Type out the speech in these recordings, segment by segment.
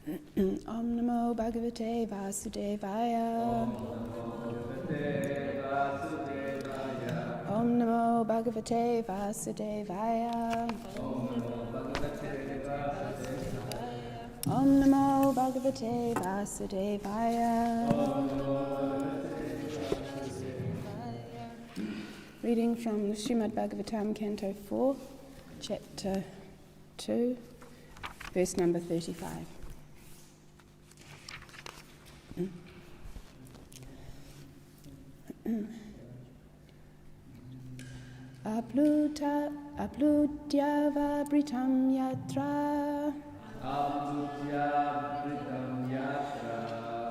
Om Namo Bhagavate Vasudevaya. Om Namo Bhagavate Vasudevaya. Om Namo Bhagavate Vasudevaya. Reading from the Srimad Bhagavatam, Canto 4, Chapter 2, verse number 35. Aplutyava Britam Yatra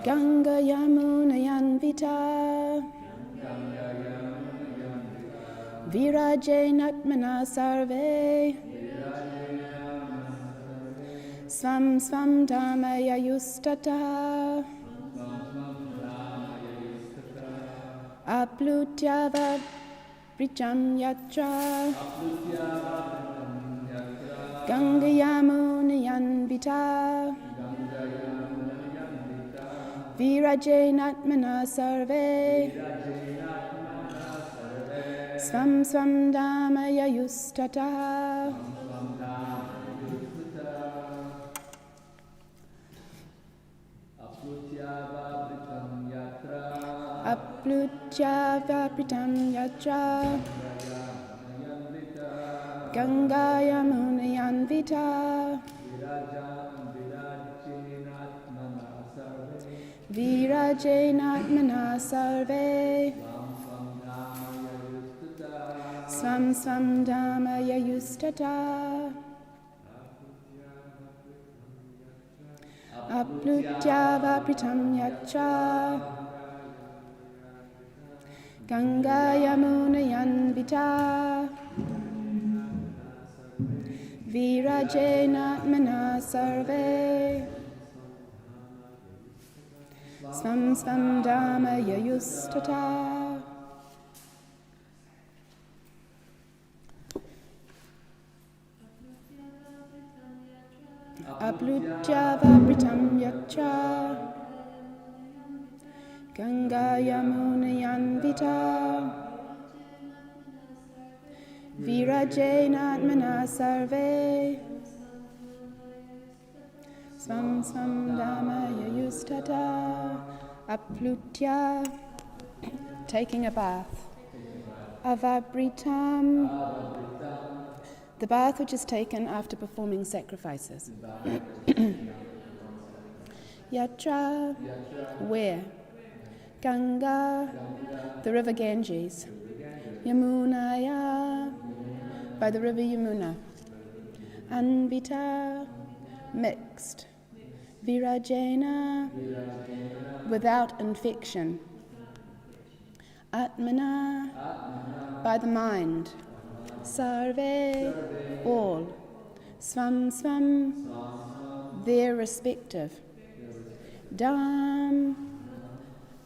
Ganga Yamunayanvita Virajainatmana Sarve Svam Svam Dhamaya Yustata Aplutyava Britam Yatra Ganga Yamunayanvita Virajainatmana Sarve Svam Svam Dhamaya Yustata Aplutyava Britam Yatra Ganga Yamunayanvita Virajainatmana Sarve Svam Svam Dhamaya Yustata Aplutyava Britam Yatra Ganga Yamunayanvita Virajainatmana Sarve Svam Svam Dhamaya Yustata. Aplutyava Britam Yatra Ganga Yamunayanvita Virajainatmana Sarve Svam Svam Dhamaya Yustata. Aplutya, taking a bath. Avabritam, the bath which is taken after performing sacrifices. Yatra, where? Ganga, the river Ganges. Yamunaya, by the river Yamuna. Anvita, mixed. Virajena, without infection. Atmana, by the mind. Sarve, all. Svam Svam, their respective. Dham,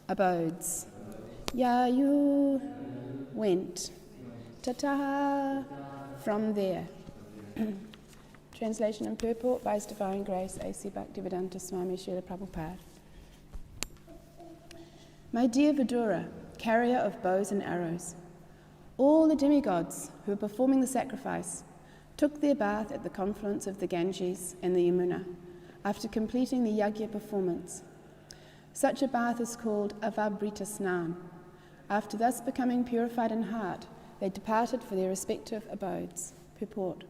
abodes. Yayu, went. Tataha, from there. Translation and purport by His Divine Grace A.C. Bhaktivedanta Swami Srila Prabhupada. My dear Vidura, carrier of bows and arrows, all the demigods who were performing the sacrifice took their bath at the confluence of the Ganges and the Yamuna after completing the yajna performance. Such a bath is called Avabrita Snan. After thus becoming purified in heart, they departed for their respective abodes. Purport.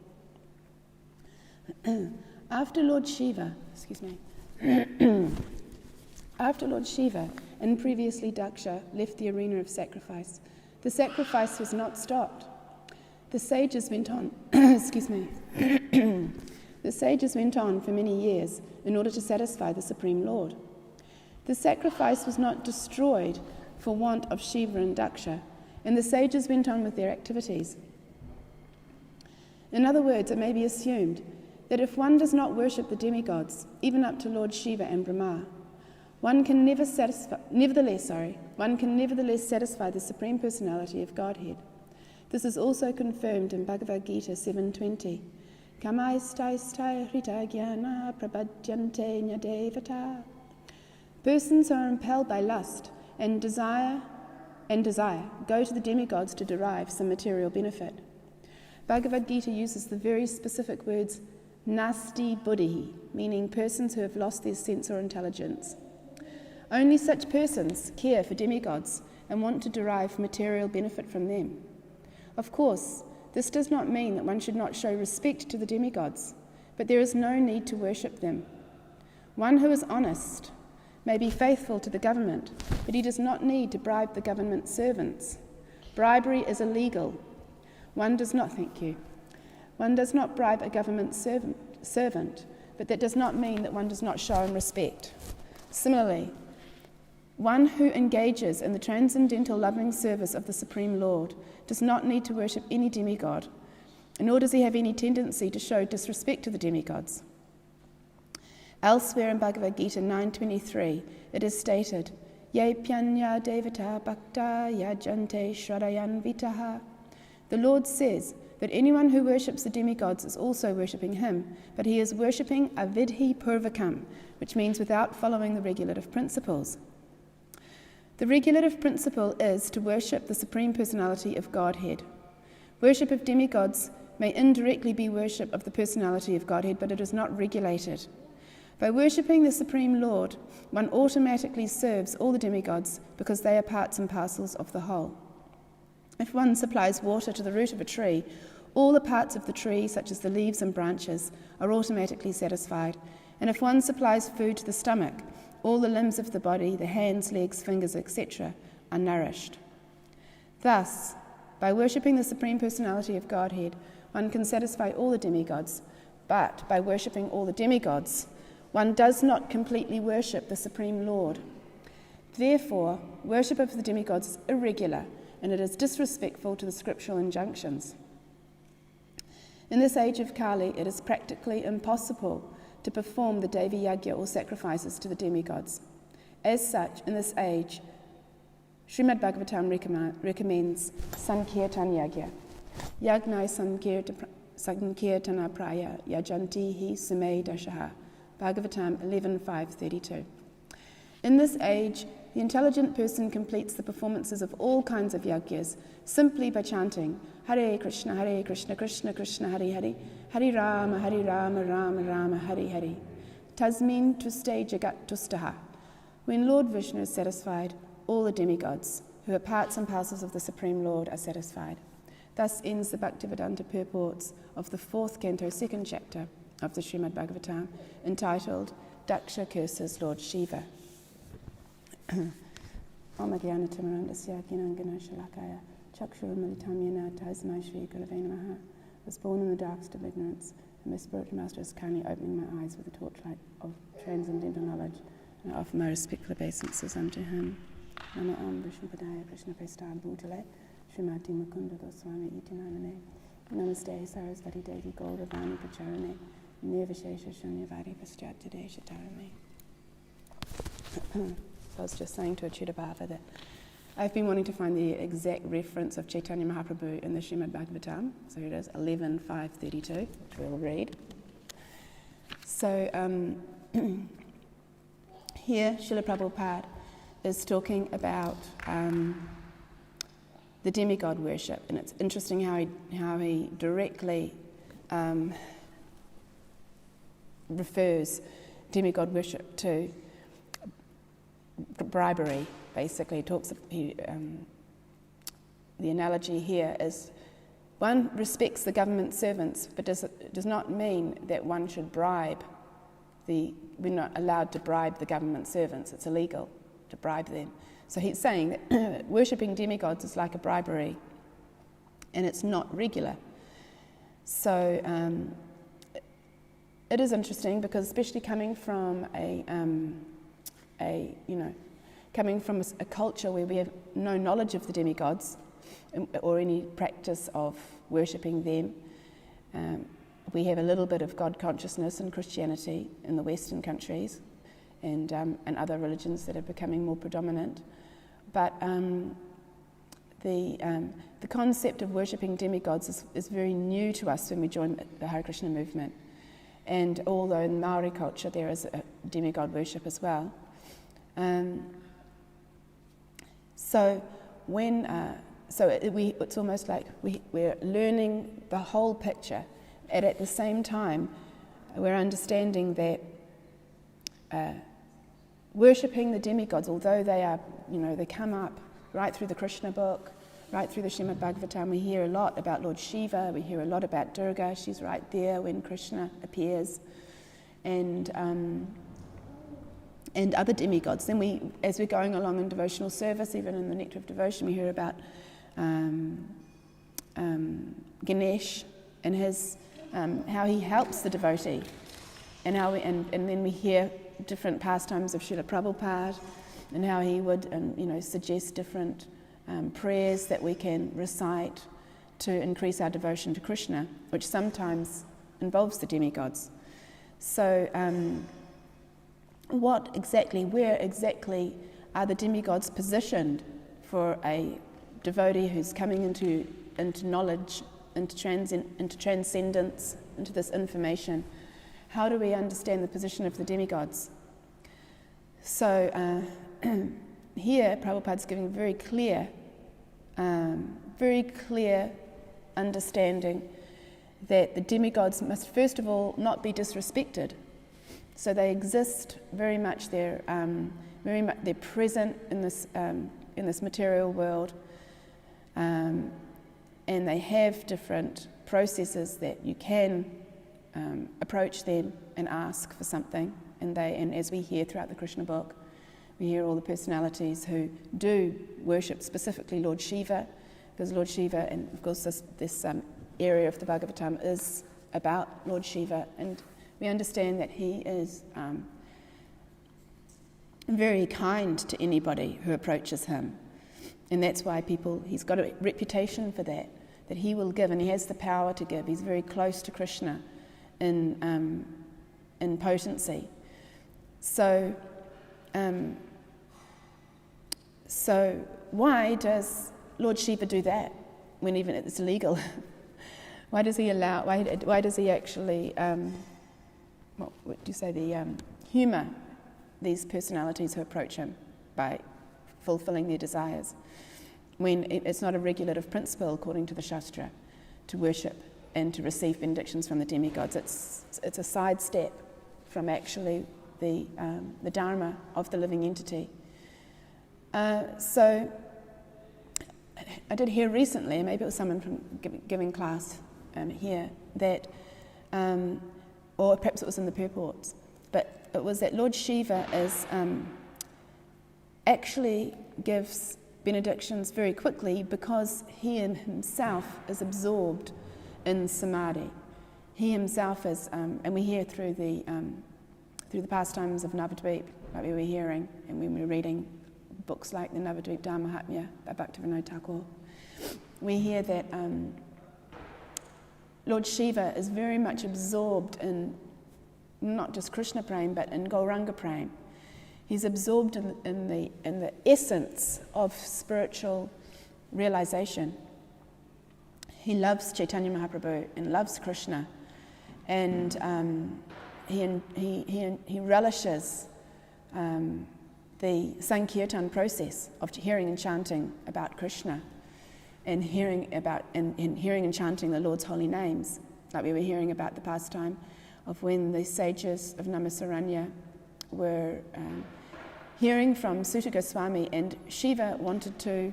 After Lord Shiva and previously Daksha left the arena of sacrifice, the sacrifice was not stopped. The sages went on The sages went on for many years in order to satisfy the Supreme Lord. The sacrifice was not destroyed for want of Shiva and Daksha, and the sages went on with their activities. In other words, it may be assumed that if one does not worship the demigods, even up to Lord Shiva and Brahma, one can nevertheless satisfy the Supreme Personality of Godhead. This is also confirmed in Bhagavad Gita 7:20. Kamaistai hrita gyana prabhadyante nyadevata. Persons who are impelled by lust and desire go to the demigods to derive some material benefit. Bhagavad Gita uses the very specific words nasti buddhi, meaning persons who have lost their sense or intelligence. Only such persons care for demigods and want to derive material benefit from them. Of course, this does not mean that one should not show respect to the demigods, but there is no need to worship them. One who is honest may be faithful to the government, but he does not need to bribe the government servants. Bribery is illegal. One does not bribe a government servant, but that does not mean that one does not show him respect. Similarly, one who engages in the transcendental loving service of the Supreme Lord does not need to worship any demigod, nor does he have any tendency to show disrespect to the demigods. Elsewhere in Bhagavad Gita 9.23, it is stated, Ye pyanya devata bhakta yajante shraddhayan vitaha. The Lord says that anyone who worships the demigods is also worshipping him, but he is worshipping avidhi purvakam, which means without following the regulative principles. The regulative principle is to worship the Supreme Personality of Godhead. Worship of demigods may indirectly be worship of the Personality of Godhead, but it is not regulated. By worshipping the Supreme Lord, one automatically serves all the demigods because they are parts and parcels of the whole. If one supplies water to the root of a tree, all the parts of the tree, such as the leaves and branches, are automatically satisfied. And if one supplies food to the stomach, all the limbs of the body, the hands, legs, fingers, etc., are nourished. Thus, by worshipping the Supreme Personality of Godhead, one can satisfy all the demigods, but by worshipping all the demigods, one does not completely worship the Supreme Lord. Therefore, worship of the demigods is irregular, and it is disrespectful to the scriptural injunctions. In this age of Kali, it is practically impossible to perform the Devi Yajna or sacrifices to the demigods. As such, in this age, Srimad Bhagavatam recommends Sankirtan Yajna. Yagnai Sankirtana Praya Yajanti Hi Sume Dashaha. Bhagavatam 11.5.32. In this age, the intelligent person completes the performances of all kinds of yajnas simply by chanting Hare Krishna, Krishna Krishna, Hare Hare, Hare Rama, Rama Rama, Hare Hare. Tasmin tuste jagat tustaha. When Lord Vishnu is satisfied, all the demigods, who are parts and parcels of the Supreme Lord, are satisfied. Thus ends the Bhaktivedanta purports of the 4th canto, 2nd chapter of the Srimad Bhagavatam, entitled Daksha Curses Lord Shiva. Om Jnana Timirandasya Gnanangana Shalakaya Chakshurumilitam Yena Tasmai Shri Gurave Namaha. I was born in the darkest of ignorance, and my spiritual master is kindly opening my eyes with the torchlight of transcendental knowledge, and I offer my respectful obeisances unto him. Nama Om Vishnu Padaya Krishna Prestha Bhutale Srimati Mukunda Goswami Iti Namane Namaste Sarasvati Devi Gauravani Pacharane Nirvishesha Shunyavadi Paschatade Shatarame. So I was just saying to Achyuta Bhava that I've been wanting to find the exact reference of Chaitanya Mahaprabhu in the Srimad Bhagavatam. So it is 11.5.32, which we'll read. So here Srila Prabhupada is talking about the demigod worship, and it's interesting how he directly refers demigod worship to bribery. Basically, the analogy here is one respects the government servants, but does not mean that one should bribe we're not allowed to bribe the government servants. It's illegal to bribe them. So he's saying that worshipping demigods is like a bribery, and it's not regular. So it is interesting because, especially coming from a culture where we have no knowledge of the demigods or any practice of worshipping them, we have a little bit of God consciousness in Christianity in the Western countries and other religions that are becoming more predominant. But the concept of worshipping demigods is very new to us when we join the Hare Krishna movement. And although in Maori culture there is a demigod worship as well. It's almost like we're learning the whole picture, and at the same time we're understanding that worshipping the demigods, although they are, they come up right through the Krishna book, right through the Srimad Bhagavatam. We hear a lot about Lord Shiva, we hear a lot about Durga, she's right there when Krishna appears, and other demigods. Then as we're going along in devotional service, even in the Nectar of Devotion, we hear about Ganesh and his how he helps the devotee, and then we hear different pastimes of Srila Prabhupada, and how he would suggest different prayers that we can recite to increase our devotion to Krishna, which sometimes involves the demigods. So where exactly are the demigods positioned for a devotee who's coming into knowledge, into transcendence, into this information? How do we understand the position of the demigods? So here Prabhupada's giving very clear understanding that the demigods must first of all not be disrespected. So they exist very much. They're present in this material world, and they have different processes that you can approach them and ask for something. And as we hear throughout the Krishna book, we hear all the personalities who do worship specifically Lord Shiva, because Lord Shiva, and of course this area of the Bhagavatam is about Lord Shiva, and we understand that he is very kind to anybody who approaches him, and that's why he's got a reputation for that he will give, and he has the power to give. He's very close to Krishna in potency. So why does Lord Shiva do that when even it's illegal? Why does he allow? Why does he actually? Humour these personalities who approach him by fulfilling their desires, when it's not a regulative principle according to the Shastra to worship and to receive benedictions from the demigods? It's a sidestep from actually the dharma of the living entity. So I did hear recently, and maybe it was someone from giving class here, that, or perhaps it was in the purports, but it was that Lord Shiva actually gives benedictions very quickly because he himself is absorbed in samadhi. He himself is, and we hear through the pastimes of Navadvip, like we were hearing, and when we were reading books like the Navadvip Dharmahatmya by Bhaktivinoda Thakur, we hear that Lord Shiva is very much absorbed in not just Krishna Prem, but in Gauranga Prem. He's absorbed in the essence of spiritual realization. He loves Chaitanya Mahaprabhu and loves Krishna, and he relishes the Sankirtan process of hearing and chanting about Krishna, and hearing and chanting the Lord's holy names, like we were hearing about the pastime of when the sages of Namasaranya were hearing from Sutta Goswami, and Shiva wanted to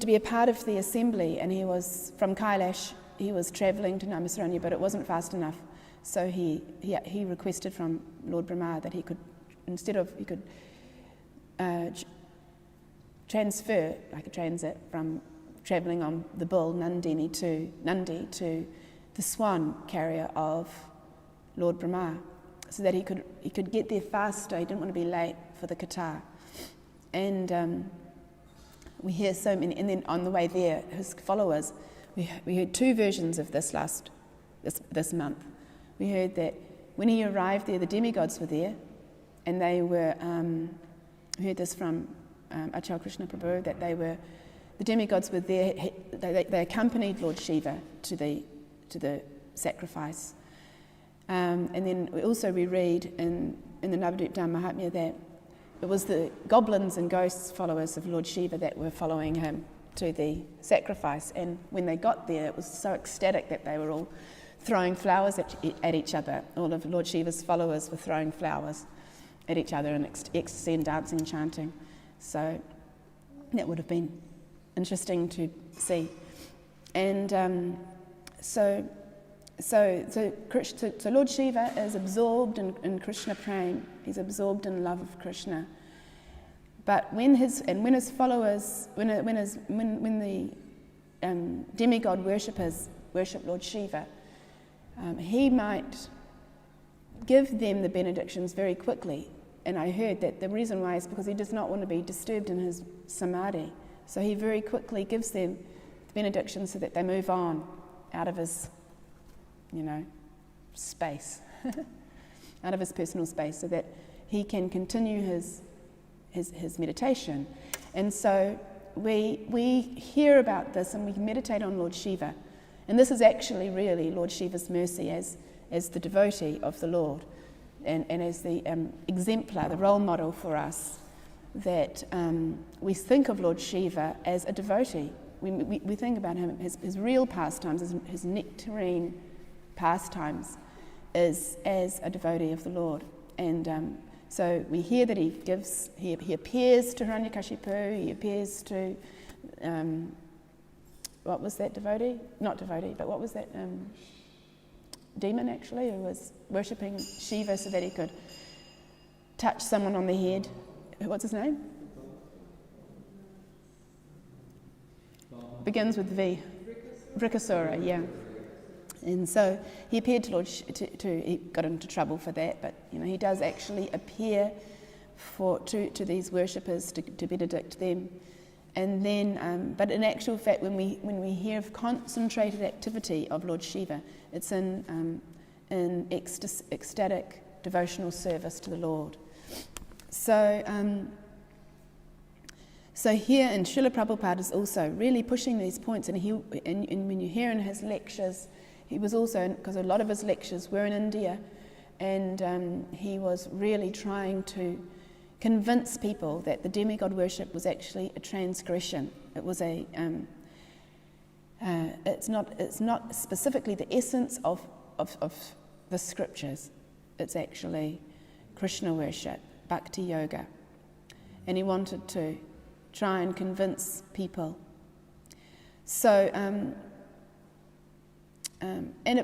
be a part of the assembly, and he was from Kailash. He was travelling to Namasaranya, but it wasn't fast enough, so he requested from Lord Brahma that he could transfer, like a transit, from travelling on the bull Nandi to the swan carrier of Lord Brahma, so that he could get there faster. He didn't want to be late for the Katha. And we hear so many, and then on the way there, his followers, we heard two versions of this month. We heard that when he arrived there, the demigods were there, and they were, we heard this from Achal Krishna Prabhu, that the demigods were there. They accompanied Lord Shiva to the sacrifice. And then we read in the Navadvip Mahatmya that it was the goblins and ghosts followers of Lord Shiva that were following him to the sacrifice. And when they got there, it was so ecstatic that they were all throwing flowers at each other. All of Lord Shiva's followers were throwing flowers at each other in ecstasy and dancing and chanting. So that would have been interesting to see. And so Lord Shiva is absorbed in Krishna praying. He's absorbed in love of Krishna. But when the demigod worshippers worship Lord Shiva, he might give them the benedictions very quickly. And I heard that the reason why is because he does not want to be disturbed in his samadhi. So he very quickly gives them the benedictions so that they move on out of his, space, out of his personal space, so that he can continue his meditation. And so we hear about this and we meditate on Lord Shiva. And this is actually really Lord Shiva's mercy as the devotee of the Lord and as the exemplar, the role model for us, that we think of Lord Shiva as a devotee. We think about him, his real pastimes, his nectarine pastimes, is as a devotee of the Lord. And so we hear that he appears to Hiranyakashipu, he appears to, what was that devotee? Not devotee, but what was that demon actually, who was worshipping Shiva so that he could touch someone on the head. What's his name? Begins with V. Vrikasura, yeah. And so he appeared to Lord, he got into trouble for that, but he does actually appear to these worshippers to benedict them. And then, but in actual fact, when we hear of concentrated activity of Lord Shiva, it's in ecstatic devotional service to the Lord. So here, and Srila Prabhupada is also really pushing these points, and when you hear in his lectures, he was also, because a lot of his lectures were in India, and he was really trying to convince people that the demigod worship was actually a transgression. It was it's not specifically the essence of the scriptures. It's actually Krishna worship, bhakti yoga, and he wanted to try and convince people. So,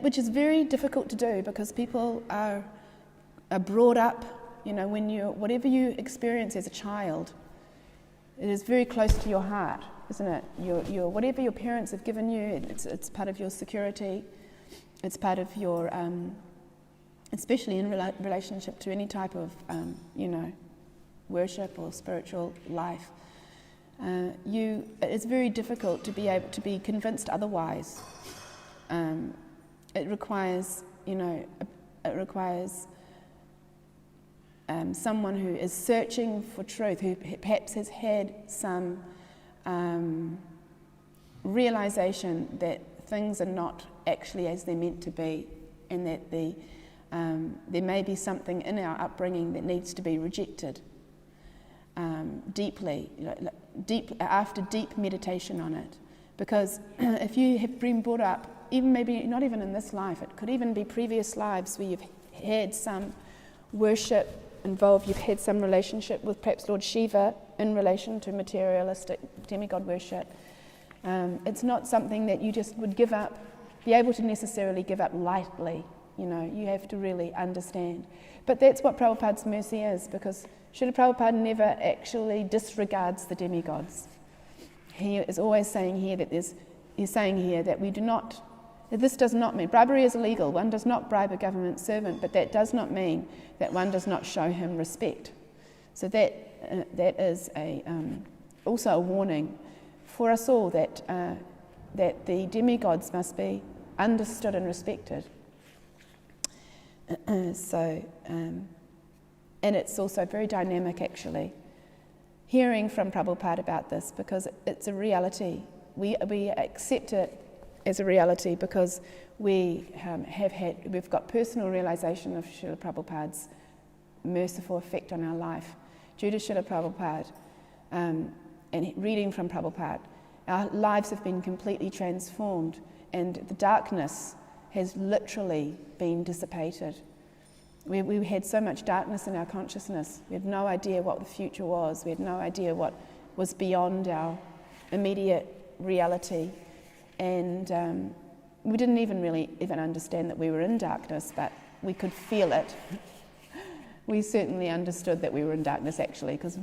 which is very difficult to do because people are brought up. When whatever you experience as a child, it is very close to your heart, isn't it? Your whatever your parents have given you, it's part of your security. It's part of your, especially in relationship to any type of, worship or spiritual life. It's very difficult to be able to be convinced otherwise. It requires, someone who is searching for truth, who perhaps has had some realization that things are not actually as they're meant to be, and that there may be something in our upbringing that needs to be rejected deeply, after deep meditation on it. Because if you have been brought up, even maybe not even in this life, it could even be previous lives where you've had some worship involved, you've had some relationship with perhaps Lord Shiva in relation to materialistic demigod worship. It's not something that you just would be able to necessarily give up lightly. You have to really understand. But that's what Prabhupada's mercy is, because Srila Prabhupada never actually disregards the demigods. He is always saying here that this does not mean, bribery is illegal, one does not bribe a government servant, but that does not mean that one does not show him respect. So that is also a warning for us all that the demigods must be understood and respected. And it's also very dynamic actually. hearing from Prabhupada about this because it's a reality. We accept it as a reality because we've got personal realization of Srila Prabhupada's merciful effect on our life. Due to Srila Prabhupada and reading from Prabhupada, our lives have been completely transformed and the darkness has literally been dissipated. We had so much darkness in our consciousness. We had no idea what the future was. We had no idea what was beyond our immediate reality. And we didn't even understand that we were in darkness, but we could feel it. We certainly understood that we were in darkness, actually, because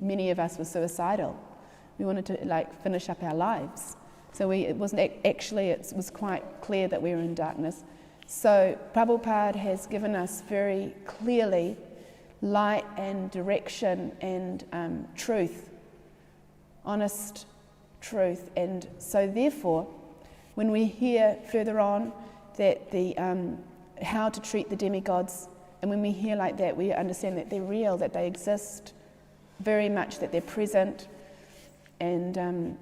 many of us were suicidal. We wanted to finish up our lives. So it was quite clear that we were in darkness. So Prabhupada has given us very clearly light and direction and truth, honest truth. And so therefore, when we hear further on that how to treat the demigods, and when we hear like that, we understand that they're real, that they exist very much, that they're present, and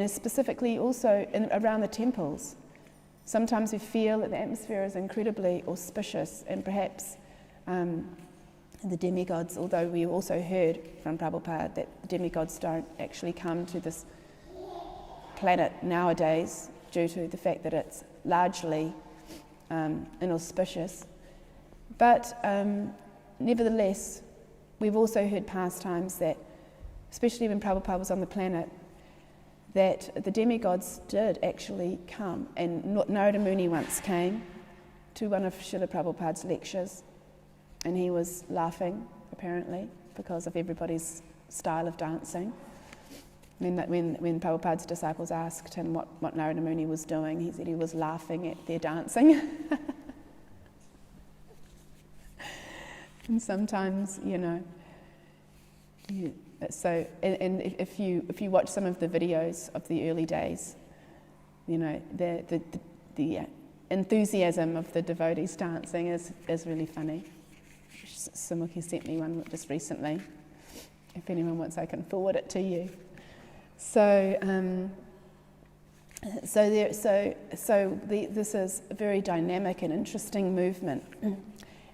specifically also around the temples. Sometimes we feel that the atmosphere is incredibly auspicious, and perhaps the demigods, although we also heard from Prabhupada that the demigods don't actually come to this planet nowadays due to the fact that it's largely inauspicious. But nevertheless, we've also heard past times that, especially when Prabhupada was on the planet, that the demigods did actually come. And Narada Muni once came to one of Srila Prabhupada's lectures, and he was laughing, apparently, because of everybody's style of dancing. When Prabhupada's disciples asked him what Narada Muni was doing, he said he was laughing at their dancing. And sometimes, so, and if you watch some of the videos of the early days, the enthusiasm of the devotees dancing is really funny. Samukhi sent me one just recently. If anyone wants, I can forward it to you. So, this is a very dynamic and interesting movement,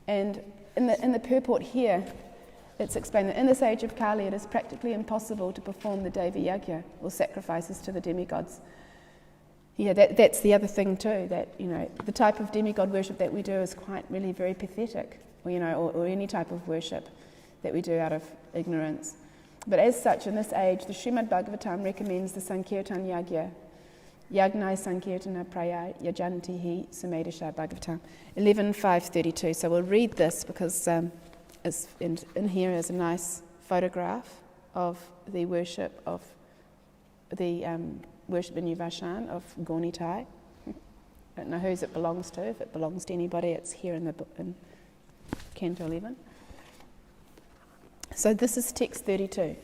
and in the purport here, it's explained that in this age of Kali, it is practically impossible to perform the Deva Yajna, or sacrifices to the demigods. Yeah, that's the other thing too, that, the type of demigod worship that we do is quite really very pathetic, or any type of worship that we do out of ignorance. But as such, in this age, the Srimad Bhagavatam recommends the Sankirtan Yajna, Yagnai Sankirtana Praya Yajantihi Sumedasha Bhagavatam, 11.5.32. So we'll read this because in here is a nice photograph of the worship of the worship in Yuvashan of Gaunitai. I don't know whose it belongs to. If it belongs to anybody, it's here in Canto 11. So this is text 32.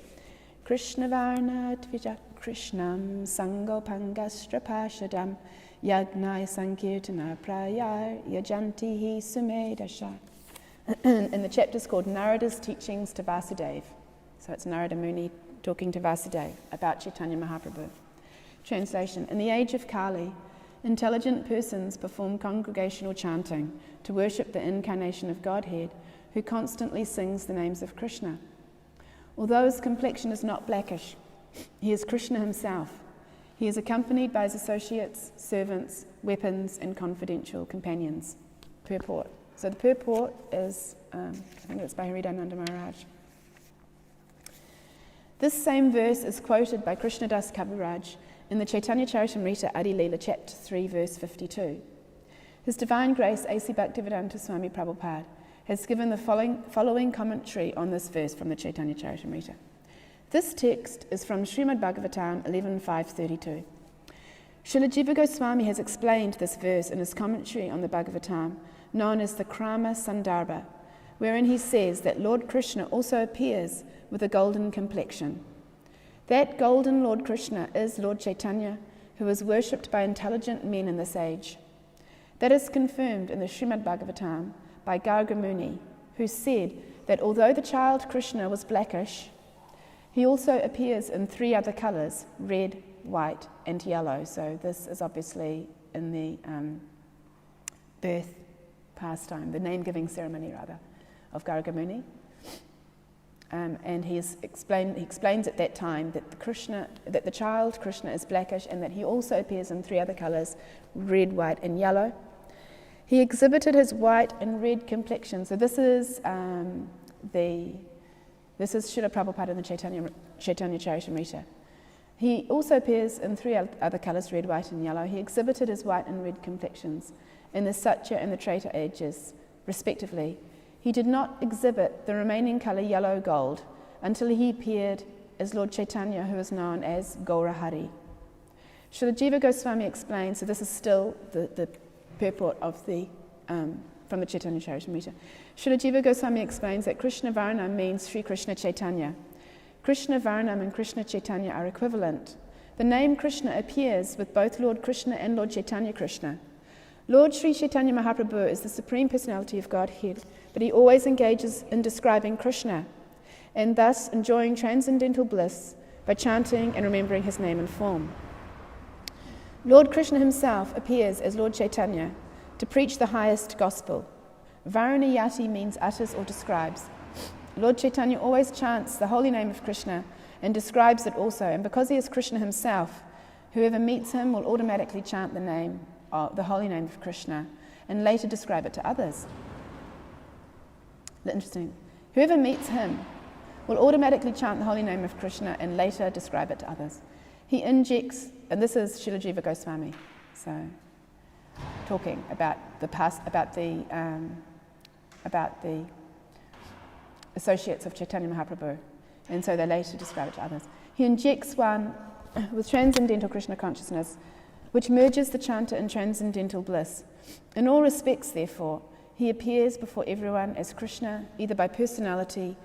Krishna Varna Tvija Krishnam Sangopangastrapashadam Yagnai Sankirtana Prayar Yajantihi Sumedasha. And the chapter's called Narada's Teachings to Vasudeva. So it's Narada Muni talking to Vasudeva about Chaitanya Mahaprabhu. Translation: in the age of Kali, intelligent persons perform congregational chanting to worship the incarnation of Godhead, who constantly sings the names of Krishna. Although his complexion is not blackish, he is Krishna himself. He is accompanied by his associates, servants, weapons, and confidential companions. Purport. So the purport is, I think it's by Haridananda Maharaj. This same verse is quoted by Krishnadas Kaviraj in the Chaitanya Charitamrita Adi Leela, chapter 3, verse 52. His Divine Grace A.C. Bhaktivedanta Swami Prabhupada has given the following commentary on this verse from the Chaitanya Charitamrita. This text is from Srimad Bhagavatam 11.5.32. Srila Jiva Goswami has explained this verse in his commentary on the Bhagavatam, known as the Krama Sandarbha, wherein he says that Lord Krishna also appears with a golden complexion. That golden Lord Krishna is Lord Chaitanya, who is worshipped by intelligent men in this age. That is confirmed in the Srimad Bhagavatam by Garga Muni, who said that although the child Krishna was blackish, He also appears in 3 other colours, red, white and yellow. So this is obviously in the birth pastime, the name-giving ceremony rather, of Gargamuni. And he explains at that time that the child Krishna is blackish, and that he also appears in 3 other colours, red, white and yellow. He exhibited his white and red complexion. So this is Srila Prabhupada in the Chaitanya Charitamrita. He also appears in 3 other colours, red, white and yellow. He exhibited his white and red complexions in the Satya and the Treta ages, respectively. He did not exhibit the remaining colour yellow gold until he appeared as Lord Chaitanya, who is known as Gaurahari. Srila Jiva Goswami explains, so this is still the purport of from the Chaitanya Charitamrita. Srila Jiva Goswami explains that Krishna Varnam means Sri Krishna Chaitanya. Krishna Varnam and Krishna Chaitanya are equivalent. The name Krishna appears with both Lord Krishna and Lord Chaitanya Krishna. Lord Sri Chaitanya Mahaprabhu is the Supreme Personality of Godhead, but he always engages in describing Krishna, and thus enjoying transcendental bliss by chanting and remembering his name and form. Lord Krishna himself appears as Lord Chaitanya to preach the highest gospel. Varanayati means utters or describes. Lord Chaitanya always chants the holy name of Krishna and describes it also, and because he is Krishna himself, whoever meets him will automatically chant the holy name of Krishna and later describe it to others. Interesting. Whoever meets him will automatically chant the holy name of Krishna and later describe it to others. He injects, and this is Srila Jiva Goswami, so talking about the associates of Chaitanya Mahaprabhu, and so they later describe it to others. He injects one with transcendental Krishna consciousness, which merges the chanter in transcendental bliss. In all respects, therefore, he appears before everyone as Krishna, either by personality